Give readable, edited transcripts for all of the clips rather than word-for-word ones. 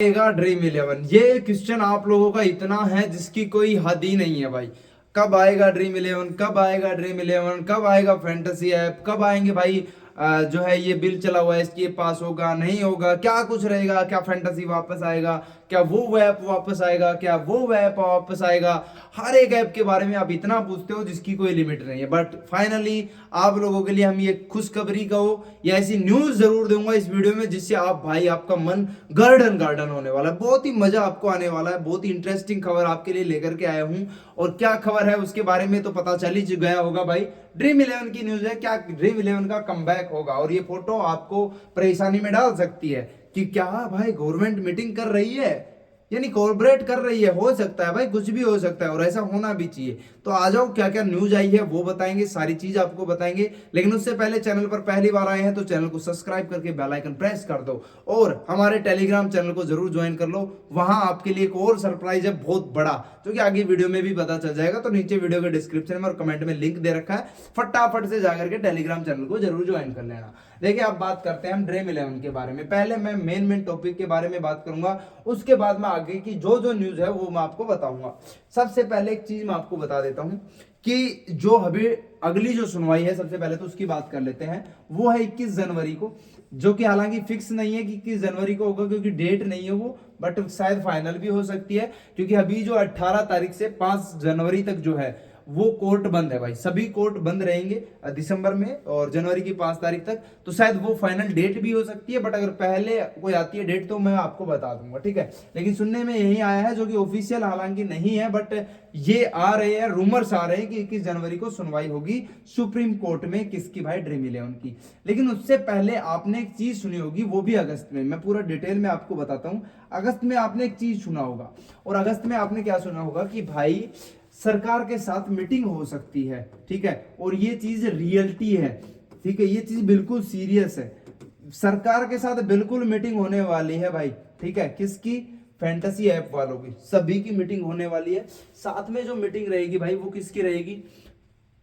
आएगा dream eleven? ये question आप लोगों का इतना है जिसकी कोई हद ही नहीं है भाई। कब आएगा ड्रीम इलेवन, कब आएगा ड्रीम इलेवन, कब आएगा फैंटेसी ऐप, कब आएंगे भाई? जो है ये बिल चला हुआ है इसकी, ये पास होगा नहीं होगा, क्या कुछ रहेगा, क्या फैंटेसी वापस आएगा, क्या वो ऐप वापस आएगा, क्या वो ऐप वापस आएगा? हर एक ऐप के बारे में आप इतना पूछते हो जिसकी कोई लिमिट नहीं है। बट फाइनली आप लोगों के लिए हम ये खुशखबरी कहो या ऐसी न्यूज जरूर दूंगा इस वीडियो में जिससे आप भाई आपका मन गार्डन गार्डन होने वाला है। बहुत ही मजा आपको आने वाला है। बहुत ही इंटरेस्टिंग खबर आपके लिए लेकर के आया हूं। और क्या खबर है उसके बारे में तो पता चल ही गया होगा भाई। ड्रीम इलेवन की न्यूज है, क्या ड्रीम इलेवन का कमबैक होगा। और ये फोटो आपको परेशानी में डाल सकती है कि क्या भाई गवर्नमेंट मीटिंग कर रही है, यानी कोऑपरेट कर रही है। हो सकता है भाई, कुछ भी हो सकता है और ऐसा होना भी चाहिए। तो आ जाओ, क्या क्या न्यूज आई है वो बताएंगे, सारी चीज आपको बताएंगे। लेकिन उससे पहले चैनल पर पहली बार आए हैं तो चैनल को सब्सक्राइब करके बेल आइकन प्रेस कर दो और हमारे टेलीग्राम चैनल को जरूर ज्वाइन कर लो। वहां आपके लिए एक और सरप्राइज है बहुत बड़ा, जो कि आगे वीडियो में भी पता चल जाएगा। तो नीचे वीडियो के डिस्क्रिप्शन में और कमेंट में लिंक दे रखा है, फटाफट से जाकर के टेलीग्राम चैनल को जरूर ज्वाइन कर लेना। देखिए अब बात करते हैं हम ड्रीम इलेवन के बारे में। पहले मैं मेन टॉपिक के बारे में बात करूंगा, उसके बाद मैं आगे की जो जो न्यूज है वो मैं आपको बताऊंगा। सबसे पहले एक चीज मैं आपको बता देता हूं कि जो अभी अगली जो सुनवाई है, सबसे पहले तो उसकी बात कर लेते हैं। वो है 21 जनवरी को, जो कि हालांकि फिक्स नहीं है कि 21 जनवरी को होगा क्योंकि डेट नहीं है वो, बट शायद फाइनल भी हो सकती है। क्योंकि अभी जो 18 तारीख से 5 जनवरी तक जो है वो कोर्ट बंद है भाई। सभी कोर्ट बंद रहेंगे दिसंबर में और जनवरी की 5 तारीख तक। तो शायद वो फाइनल डेट भी हो सकती है, बट अगर पहले कोई आती है डेट तो मैं आपको बता दूंगा, ठीक है। लेकिन सुनने में यही आया है, जो कि ऑफिशियल हालांकि नहीं है, बट ये आ रहे हैं, रूमर्स आ रहे हैं कि 21 जनवरी को सुनवाई होगी सुप्रीम कोर्ट में। किसकी भाई? ड्रीम इलेवन की। लेकिन उससे पहले आपने एक चीज सुनी होगी, वो भी अगस्त में। मैं पूरा डिटेल में आपको बताता हूं। अगस्त में आपने एक चीज सुना होगा, और अगस्त में आपने क्या सुना होगा कि भाई सरकार के साथ मीटिंग हो सकती है, ठीक है। और ये चीज रियलिटी है, ठीक है। ये चीज बिल्कुल सीरियस है। सरकार के साथ बिल्कुल मीटिंग होने वाली है भाई, ठीक है। किसकी? फैंटेसी ऐप वालों की, सभी की मीटिंग होने वाली है। साथ में जो मीटिंग रहेगी भाई वो किसकी रहेगी?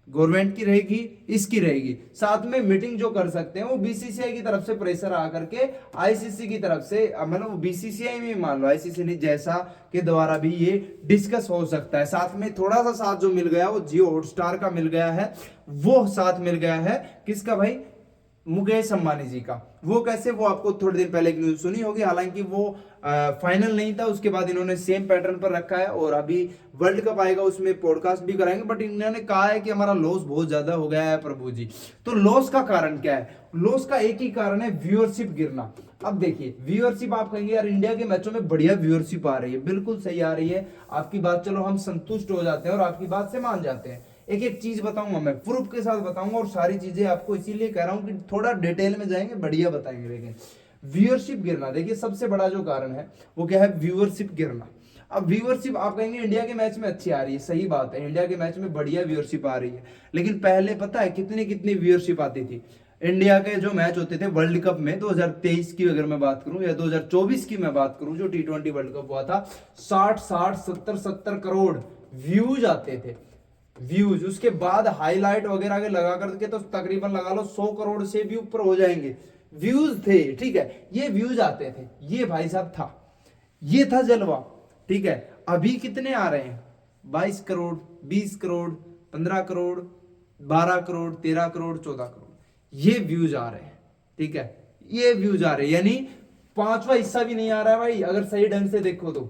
गवर्नमेंट की रहेगी, इसकी रहेगी। साथ में मीटिंग जो कर सकते हैं वो बीसीसीआई की तरफ से प्रेशर आकर के आईसीसी की तरफ से, मतलब बीसीसीआई में मान लो, आईसीसी नहीं, जैसा के द्वारा भी ये डिस्कस हो सकता है। साथ में थोड़ा सा साथ जो मिल गया वो जियो हॉटस्टार का मिल गया है, वो साथ मिल गया है किसका भाई? मुकेश अंबानी जी का। वो कैसे? वो आपको थोड़े दिन पहले एक न्यूज सुनी होगी, हालांकि वो फाइनल नहीं था। उसके बाद इन्होंने सेम पैटर्न पर रखा है और अभी वर्ल्ड कप आएगा उसमें पॉडकास्ट भी कराएंगे। बट इन्होंने कहा है कि हमारा लॉस बहुत ज्यादा हो गया है प्रभु जी। तो लॉस का कारण क्या है? लॉस का एक ही कारण है, व्यूअरशिप गिरना। अब देखिए, व्यूअरशिप आप कहेंगे यार इंडिया के मैचों में बढ़िया व्यूअरशिप आ रही है, बिल्कुल सही आ रही है आपकी बात, चलो हम संतुष्ट हो जाते हैं और आपकी बात से मान जाते हैं। एक एक चीज बताऊंगा, मैं प्रूफ के साथ बताऊंगा और सारी चीजें आपको इसीलिए कह रहा हूं कि थोड़ा डिटेल में जाएंगे, बढ़िया बताएंगे। लेकिन व्यूअरशिप गिरना, देखिए सबसे बड़ा जो कारण है वो क्या है? व्यूअरशिप गिरना। अब व्यूअरशिप आप कहेंगे इंडिया के मैच में अच्छी आ रही है, सही बात है, इंडिया के मैच में बढ़िया व्यूअरशिप आ रही है। लेकिन पहले पता है कितनी कितनी व्यूअरशिप आती थी? इंडिया के जो मैच होते थे वर्ल्ड कप में 2023 की अगर मैं बात करूं या 2024 की मैं बात करूं, जो T20 वर्ल्ड कप हुआ था, 60 70 करोड़ व्यूज आते थे। व्यूज, उसके बाद हाईलाइट वगैरह के लगा करके तो तकरीबन लगा लो 100 करोड़ से भी ऊपर हो जाएंगे व्यूज थे, ठीक है। ये व्यूज आते थे, ये भाई साहब था, ये था जलवा, ठीक है। अभी कितने आ रहे हैं? 22 करोड़, 20 करोड़, 15 करोड़, 12 करोड़, 13 करोड़, 14 करोड़, ये व्यूज आ रहे हैं, ठीक है। ये व्यूज आ रहे हैं, यानी पांचवा हिस्सा भी नहीं आ रहा है भाई, अगर सही ढंग से देखो तो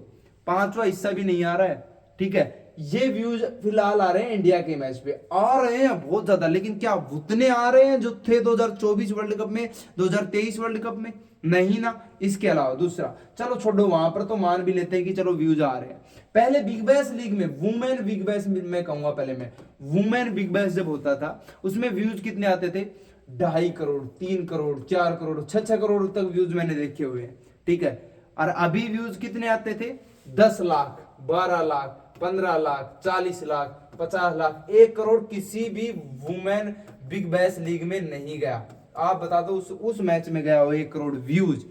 पांचवा हिस्सा भी नहीं आ रहा है, ठीक है। ये व्यूज फिलहाल आ रहे हैं इंडिया के मैच पे, आ रहे हैं बहुत ज्यादा। लेकिन क्या उतने आ रहे हैं जो थे 2024 वर्ल्ड कप में, 2023 वर्ल्ड कप में? नहीं ना। इसके अलावा दूसरा, चलो छोड़ो, वहां पर तो मान भी लेते हैं कि चलो व्यूज आ रहे हैं। पहले बिग बैश लीग में, वुमेन बिग बैश में कहूंगा, पहले मैं वुमेन बिग बैश जब होता था उसमें व्यूज कितने आते थे? 2.5 करोड़, 3 करोड़, 4 करोड़, 6 करोड़ तक व्यूज मैंने देखे हुए हैं, ठीक है। और अभी व्यूज कितने आते थे? 10 लाख, 12 लाख, 15 लाख, 40 लाख, 50 लाख, 1 करोड़ किसी भी वुमेन बिग बैश लीग में नहीं गया। आप बता दो उस मैच में गया हो 1 करोड़ व्यूज,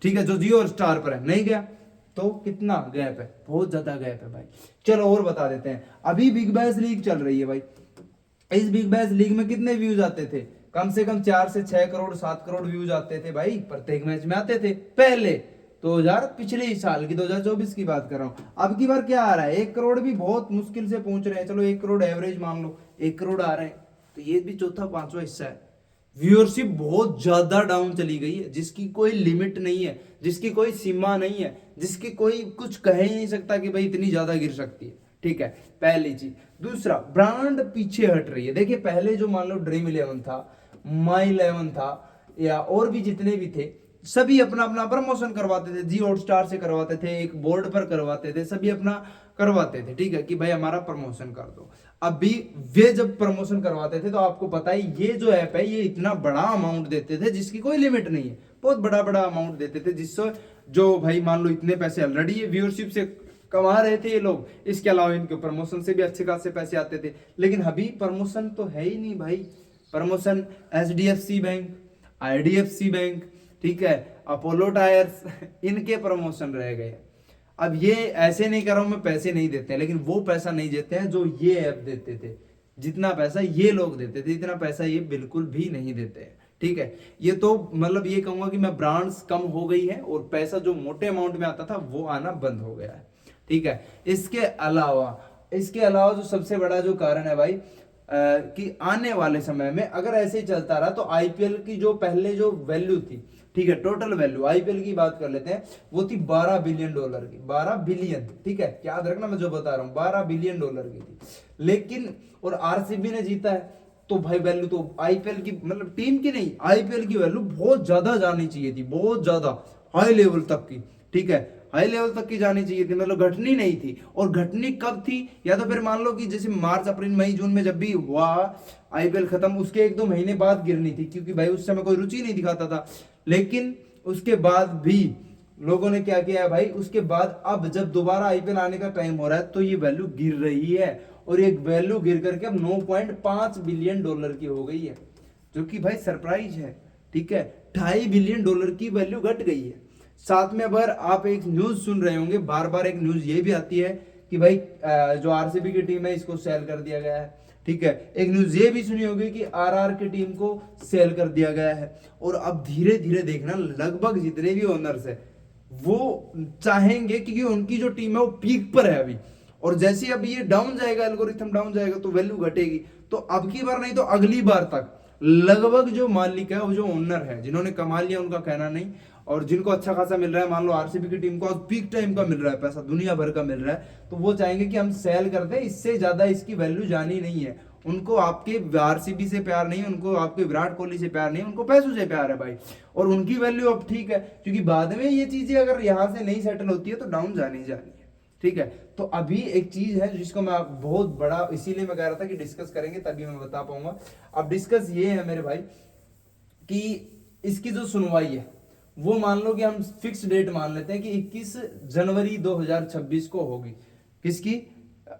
ठीक है, जो जियो स्टार पर है, नहीं गया। तो कितना गैप है? बहुत ज्यादा गैप है भाई। चलो और बता देते हैं, अभी बिग बैश लीग चल रही है भाई। इस बिग बैश लीग में कितने व्यूज आते थे? कम से कम 4 से 6 करोड़, 7 करोड़ व्यूज आते थे भाई, प्रत्येक मैच में आते थे पहले। पिछले ही साल की 2024 की बात कर रहा हूँ। अब की बार क्या आ रहा है, 1 करोड़ भी बहुत मुश्किल से पहुंच रहे हैं, चलो 1 करोड़ एवरेज मान लो, 1 करोड़ आ रहे हैं, तो ये भी चौथा पांचवा हिस्सा है। व्यूअरशिप बहुत ज्यादा डाउन चली गई है, जिसकी कोई लिमिट नहीं है, जिसकी कोई सीमा नहीं है, जिसकी कोई कुछ कह ही नहीं सकता कि भाई इतनी ज्यादा गिर सकती है। ठीक है, पहली चीज। दूसरा, ब्रांड पीछे हट रही है। देखिए पहले जो मान लो ड्रीम 11 था, माई 11 था, या और भी जितने भी थे, सभी अपना अपना प्रमोशन करवाते थे, जियो हॉटस्टार से करवाते थे, एक बोर्ड पर करवाते थे, सभी अपना करवाते थे। ठीक है, कि भाई हमारा प्रमोशन कर दो। अभी वे जब प्रमोशन करवाते थे तो आपको पता है ये जो ऐप है ये इतना बड़ा अमाउंट देते थे जिसकी कोई लिमिट नहीं है, बहुत बड़ा बड़ा अमाउंट देते थे, जिससे जो भाई मान लो इतने पैसे ऑलरेडी ये व्यूअरशिप से कमा रहे थे ये लोग, इसके अलावा इनके प्रमोशन से भी अच्छे खासे पैसे आते थे। लेकिन अभी प्रमोशन तो है ही नहीं भाई। Promotion HDFC bank, IDFC bank, ठीक है, अपोलो टायर्स, इनके प्रमोशन रह गए। अब ये ऐसे नहीं कर रहा हूं मैं पैसे नहीं देते हैं, लेकिन वो पैसा नहीं देते हैं जो ये ऐप देते थे। जितना पैसा ये लोग देते थे इतना पैसा ये बिल्कुल भी नहीं देते हैं। ठीक है, ये तो मतलब ये कहूंगा कि मैं ब्रांड्स कम हो गई है और पैसा जो मोटे अमाउंट में आता था वो आना बंद हो गया है। ठीक है, इसके अलावा जो सबसे बड़ा जो कारण है भाई, कि आने वाले समय में अगर ऐसे ही चलता रहा तो IPL की जो पहले जो वैल्यू थी, ठीक है, टोटल वैल्यू IPL की बात कर लेते हैं, वो थी $12 बिलियन की, 12 बिलियन, ठीक है, याद रखना मैं जो बता रहा हूँ, $12 बिलियन की थी। लेकिन और RCB ने जीता है, तो भाई वैल्यू तो IPL की, मतलब टीम की नहीं, IPL की वैल्यू बहुत ज्यादा जानी चाहिए थी, बहुत ज्यादा हाई लेवल तक की। ठीक है, हाई लेवल तक की जानी चाहिए थी, मतलब घटनी नहीं थी। और घटनी कब थी, या तो फिर मान लो कि जैसे मार्च अप्रैल मई जून में जब भी हुआ IPL खत्म, उसके 1-2 महीने बाद गिरनी थी, क्योंकि भाई उस समय कोई रुचि नहीं दिखाता था। लेकिन उसके बाद भी लोगों ने क्या किया है भाई, उसके बाद अब जब दोबारा IPL आने का टाइम हो रहा है तो ये वैल्यू गिर रही है, और एक वैल्यू गिर करके अब $9.5 बिलियन की हो गई है, जो कि भाई सरप्राइज है। ठीक है, $2.5 बिलियन की वैल्यू घट गई है। साथ में अगर आप एक न्यूज सुन रहे होंगे, बार बार एक न्यूज ये भी आती है कि भाई जो RCB की टीम है इसको सेल कर दिया गया है। ठीक है, एक न्यूज ये भी सुनी होगी कि RR की टीम को सेल कर दिया गया है। और अब धीरे धीरे देखना, लगभग जितने भी ओनर्स है वो चाहेंगे, क्योंकि उनकी जो टीम है वो पीक पर है अभी, और जैसे अब ये डाउन जाएगा, एल्गोरिथम डाउन जाएगा तो वैल्यू घटेगी। तो अब की बार नहीं तो अगली बार तक लगभग जो मालिक है, वो जो ओनर है, जिन्होंने कमा लिया उनका कहना नहीं, और जिनको अच्छा खासा मिल रहा है, मान लो RCB की टीम को आज पीक टाइम का मिल रहा है पैसा, दुनिया भर का मिल रहा है, तो वो चाहेंगे कि हम सेल कर दें, इससे ज्यादा इसकी वैल्यू जानी नहीं है। उनको आपके RCB से प्यार नहीं, उनको आपके विराट कोहली से प्यार नहीं, उनको पैसों से प्यार है भाई। और उनकी वैल्यू अब ठीक है, क्योंकि बाद में ये चीजें अगर यहाँ से नहीं सेटल होती है तो डाउन जानी ही जानी है। ठीक है, तो अभी एक चीज है जिसको मैं बहुत बड़ा, इसीलिए मैं कह रहा था कि डिस्कस करेंगे तभी मैं बता पाऊंगा। अब डिस्कस ये है मेरे भाई कि इसकी जो सुनवाई है वो मान लो कि हम फिक्स डेट मान लेते हैं कि 21 जनवरी 2026 को होगी। किसकी?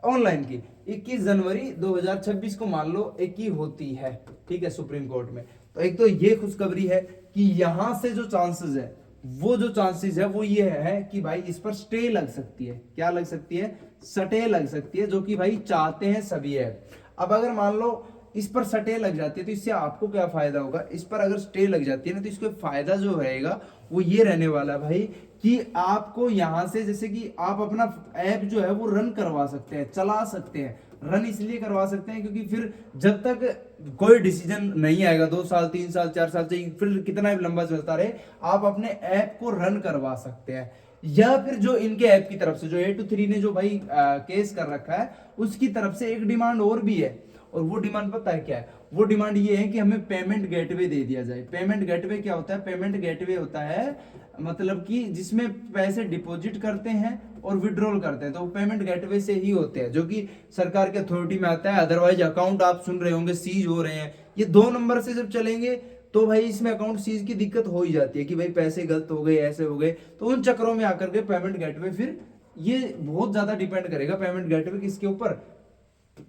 ऑनलाइन की 21 जनवरी 2026 को मान लो एक ही होती है। ठीक है, सुप्रीम कोर्ट में। तो एक तो ये खुशखबरी है कि यहां से जो चांसेस है, वो जो चांसेस है वो ये है कि भाई इस पर स्टे लग सकती है। क्या लग सकती है? स्टे लग सकती है, जो कि भाई चाहते हैं सभी है। अब अगर मान लो इस पर स्टे लग जाती है तो इससे आपको क्या फायदा होगा? इस पर अगर स्टे लग जाती है ना तो इसको फायदा जो रहेगा वो ये रहने वाला है भाई कि आपको यहां से, जैसे कि आप अपना ऐप जो है वो रन करवा सकते हैं, चला सकते हैं। रन इसलिए करवा सकते हैं क्योंकि फिर जब तक कोई डिसीजन नहीं आएगा, 2 साल 3 साल 4 साल चाहिए, फिर कितना भी लंबा चलता रहे, आप अपने ऐप को रन करवा सकते हैं। या फिर जो इनके ऐप की तरफ से जो A23 ने जो भाई केस कर रखा है, उसकी तरफ से एक डिमांड और भी है। और वो डिमांड पता है क्या है? वो डिमांड ये है कि हमें पेमेंट गेटवे दे दिया जाए। पेमेंट गेटवे क्या होता है? पेमेंट गेटवे होता है मतलब कि जिसमें पैसे डिपॉजिट करते हैं और विड्रॉल करते हैं, तो पेमेंट गेटवे से ही होते हैं, जो कि सरकार के अथॉरिटी में आता है। अदरवाइज अकाउंट आप सुन रहे होंगे सीज हो रहे हैं, ये 2 नंबर से जब चलेंगे तो भाई इसमें अकाउंट सीज की दिक्कत हो ही जाती है कि भाई पैसे गलत हो गए, ऐसे हो गए। तो उन चक्रों में आकर के पेमेंट गेटवे, फिर ये बहुत ज्यादा डिपेंड करेगा पेमेंट गेटवे किसके ऊपर,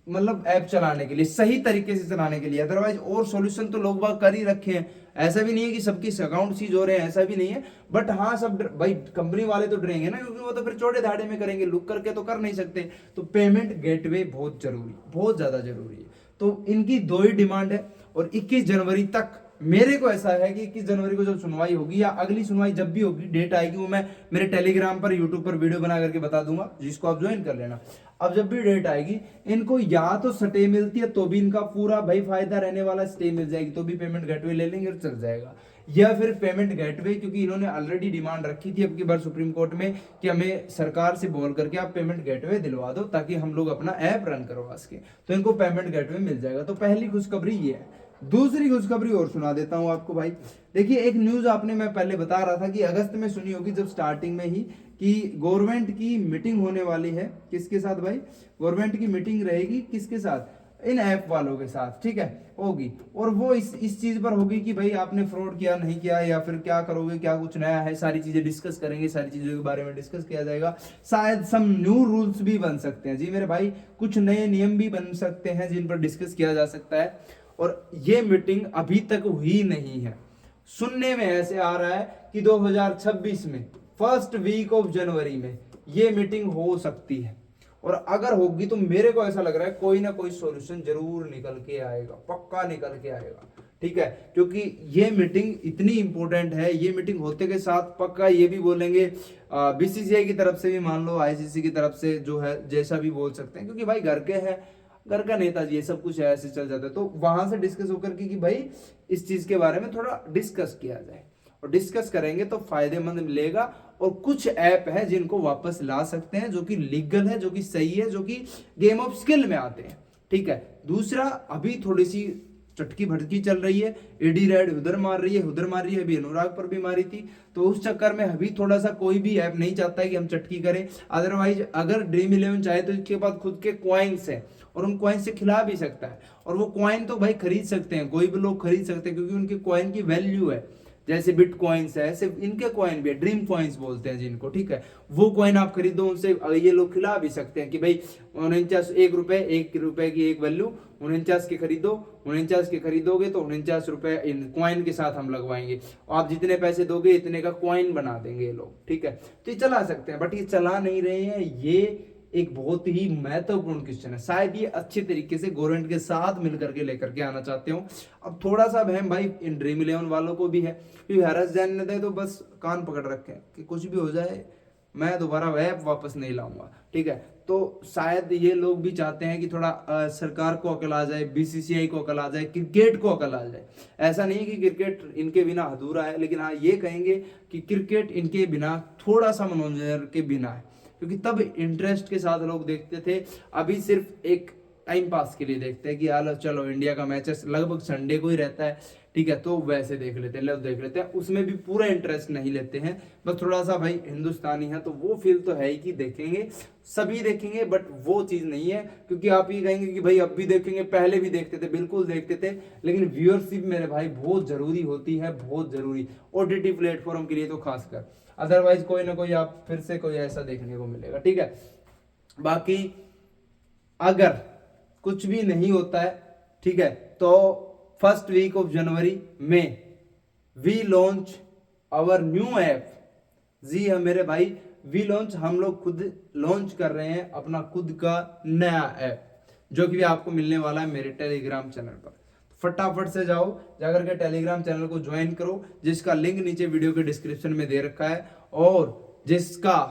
मतलब ऐप चलाने के लिए, सही तरीके से चलाने के लिए। अदरवाइज और सॉल्यूशन तो लोग बाग कर ही रखे हैं। ऐसा भी नहीं है कि सबकी अकाउंट सीज हो रहे हैं, ऐसा भी नहीं है। बट हाँ, सब भाई कंपनी वाले तो डरेंगे ना, क्योंकि वो तो फिर चौड़े धाड़े में करेंगे, लुक करके तो कर नहीं सकते। तो पेमेंट गेटवे बहुत जरूरी, बहुत ज्यादा जरूरी है। तो इनकी 2 ही डिमांड है और 21 जनवरी तक मेरे को ऐसा है कि 21 जनवरी को जब सुनवाई होगी या अगली सुनवाई जब भी होगी, डेट आएगी, वो मैं मेरे टेलीग्राम पर, यूट्यूब पर वीडियो बना करके बता दूंगा, जिसको आप ज्वाइन कर लेना। अब जब भी डेट आएगी, इनको या तो स्टे मिलती है तो भी इनका पूरा भाई फायदा रहने वाला, स्टे मिल जाएगी तो भी पेमेंट गेटवे ले लेंगे और चल जाएगा, या फिर पेमेंट गेटवे, क्योंकि इन्होंने ऑलरेडी डिमांड रखी थी अब की बार सुप्रीम कोर्ट में कि हमें सरकार से बोल करके आप पेमेंट गेटवे दिलवा दो ताकि हम लोग अपना ऐप रन करवा सके, तो इनको पेमेंट गेटवे मिल जाएगा। तो पहली खुशखबरी ये है। दूसरी खुशखबरी और सुना देता हूं आपको भाई। देखिए, एक न्यूज आपने, मैं पहले बता रहा था कि अगस्त में सुनी होगी जब स्टार्टिंग में ही, कि गवर्नमेंट की मीटिंग होने वाली है। किसके साथ भाई? गवर्नमेंट की मीटिंग रहेगी किसके साथ? इन ऐप वालों के साथ, ठीक है, होगी। और वो इस चीज पर होगी कि भाई आपने फ्रॉड किया नहीं किया, या फिर क्या करोगे, क्या कुछ नया है, सारी चीजें डिस्कस करेंगे, सारी चीजों के बारे में डिस्कस किया जाएगा। शायद सम न्यू रूल्स भी बन सकते हैं जी मेरे भाई, कुछ नए नियम भी बन सकते हैं जिन पर डिस्कस किया जा सकता है। और ये मीटिंग अभी तक हुई नहीं है। सुनने में ऐसे आ रहा है कि 2026 में फर्स्ट वीक ऑफ जनवरी में ये मीटिंग हो सकती है, और अगर होगी तो मेरे को ऐसा लग रहा है कोई ना कोई सॉल्यूशन जरूर निकल के आएगा, पक्का निकल के आएगा, ठीक है, क्योंकि ये मीटिंग इतनी इंपॉर्टेंट है। ये मीटिंग होते के साथ पक्का ये भी बोलेंगे, बीसीसीआई की तरफ से भी, मान लो आईसीसी की तरफ से, जो है जैसा भी बोल सकते हैं, क्योंकि भाई घर के हैं, घर का नेताजी, ये सब कुछ ऐसे चल जाता है, तो वहां से डिस्कस होकर के कि भाई इस चीज के बारे में थोड़ा डिस्कस किया जाए, और डिस्कस करेंगे तो फायदेमंद मिलेगा। और कुछ ऐप है जिनको वापस ला सकते हैं, जो कि लीगल है, जो कि सही है, जो कि गेम ऑफ स्किल में आते हैं, ठीक है। दूसरा, अभी थोड़ी सी चटकी भटकी चल रही है, एडी रेड उधर मार रही है, उधर मार रही है, अभी अनुराग पर भी मारी थी, तो उस चक्कर में अभी थोड़ा सा कोई भी ऐप नहीं चाहता है कि हम चटकी करें। अदरवाइज अगर ड्रीम 11 चाहे तो इसके पास खुद के कॉइन्स है, और उन कॉइन से खिला भी सकता है, और वो कॉइन तो भाई खरीद सकते हैं, कोई भी लोग खरीद सकते हैं, क्योंकि उनके कॉइन की वैल्यू है। जैसे बिटकॉइंस है, ऐसे इनके कॉइन भी है, ड्रीम कॉइन्स बोलते हैं जिनको, ठीक है, वो कॉइन आप खरीदो, उनसे ये लोग खिला भी सकते हैं कि भाई 49, ₹1 की एक वैल्यू, 49 के खरीदो, 49 के खरीदोगे तो 49 रुपए इन कॉइन के साथ हम लगवाएंगे, आप जितने पैसे दोगे इतने का कॉइन बना देंगे ये लोग, ठीक है। तो ये चला सकते हैं, बट ये चला नहीं रहे हैं। ये एक बहुत ही महत्वपूर्ण क्वेश्चन है, शायद ये अच्छे तरीके से गवर्नमेंट के साथ मिलकर के लेकर के आना चाहते हो। अब थोड़ा सा बहम भाई इन ड्रीम 11 वालों को भी है, क्योंकि हरस जैन ने तो बस कान पकड़ रखे हैं कि कुछ भी हो जाए मैं दोबारा ऐप वापस नहीं लाऊंगा, ठीक है। तो शायद ये लोग भी चाहते हैं कि थोड़ा सरकार को अकल आ जाए, बीसीसीआई को अकल आ जाए, क्रिकेट को अकल आ जाए। ऐसा नहीं कि क्रिकेट इनके बिना अधूरा है, लेकिन हाँ ये कहेंगे कि क्रिकेट इनके बिना थोड़ा सा मनोरंजन के बिना है, क्योंकि तब इंटरेस्ट के साथ लोग देखते थे, अभी सिर्फ एक टाइम पास के लिए देखते हैं कि यार चलो इंडिया का मैच लगभग संडे को ही रहता है, ठीक है, तो वैसे देख लेते हैं, देख लेते हैं, उसमें भी पूरा इंटरेस्ट नहीं लेते हैं, बस थोड़ा सा भाई हिंदुस्तानी है तो वो फील तो है ही कि देखेंगे, सभी देखेंगे, बट वो चीज नहीं है। क्योंकि आप ये कहेंगे कि भाई अब भी देखेंगे, पहले भी देखते थे, बिल्कुल देखते थे, लेकिन व्यूअरशिप मेरे भाई बहुत जरूरी होती है, बहुत जरूरी, ओटीटी प्लेटफॉर्म के लिए तो खासकर, अदरवाइज कोई ना कोई आप फिर से कोई ऐसा देखने को मिलेगा, ठीक है। बाकी अगर कुछ भी नहीं होता है, ठीक है, तो फर्स्ट वीक ऑफ जनवरी में we launch our new app. जी हाँ मेरे भाई, वी लॉन्च, हम लोग खुद लॉन्च कर रहे हैं अपना खुद का नया ऐप, जो कि आपको मिलने वाला है मेरे टेलीग्राम चैनल पर। फटाफट से जाओ, जाकर के टेलीग्राम चैनल को ज्वाइन करो, जिसका लिंक नीचे वीडियो के डिस्क्रिप्शन में दे रखा है, और जिसका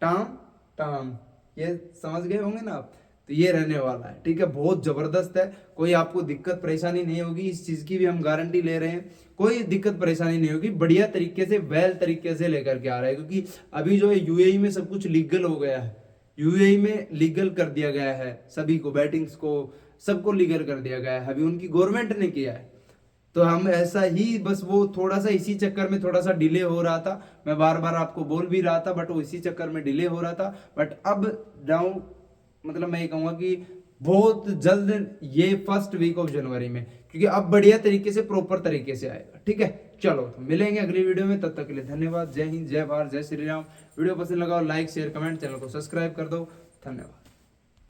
टाम ये समझ गए होंगे ना आप, तो ये रहने वाला है, ठीक है, बहुत जबरदस्त है। कोई आपको दिक्कत परेशानी नहीं होगी, इस चीज की भी हम गारंटी ले रहे हैं, कोई दिक्कत परेशानी नहीं होगी, बढ़िया तरीके से वेल तरीके से लेकर के आ रहा है। क्योंकि अभी जो है यूएई में सब कुछ लीगल हो गया है, यूएई में लीगल कर दिया गया है सभी को, बैटिंग्स को सबको लीगल कर दिया गया है, अभी उनकी गवर्नमेंट ने किया है। तो हम ऐसा ही, बस वो थोड़ा सा इसी चक्कर में थोड़ा सा डिले हो रहा था, मैं बार बार आपको बोल भी रहा था, बट वो इसी चक्कर में डिले हो रहा था। बट अब जाऊं, मतलब मैं ये कहूंगा कि बहुत जल्द ये फर्स्ट वीक ऑफ जनवरी में, क्योंकि अब बढ़िया तरीके से प्रॉपर तरीके से आएगा, ठीक है। चलो तो मिलेंगे अगली वीडियो में, तब तक के लिए धन्यवाद। जय हिंद, जय भारत, जय श्री राम। वीडियो पसंद लगा लाइक शेयर कमेंट, चैनल को सब्सक्राइब कर दो। धन्यवाद।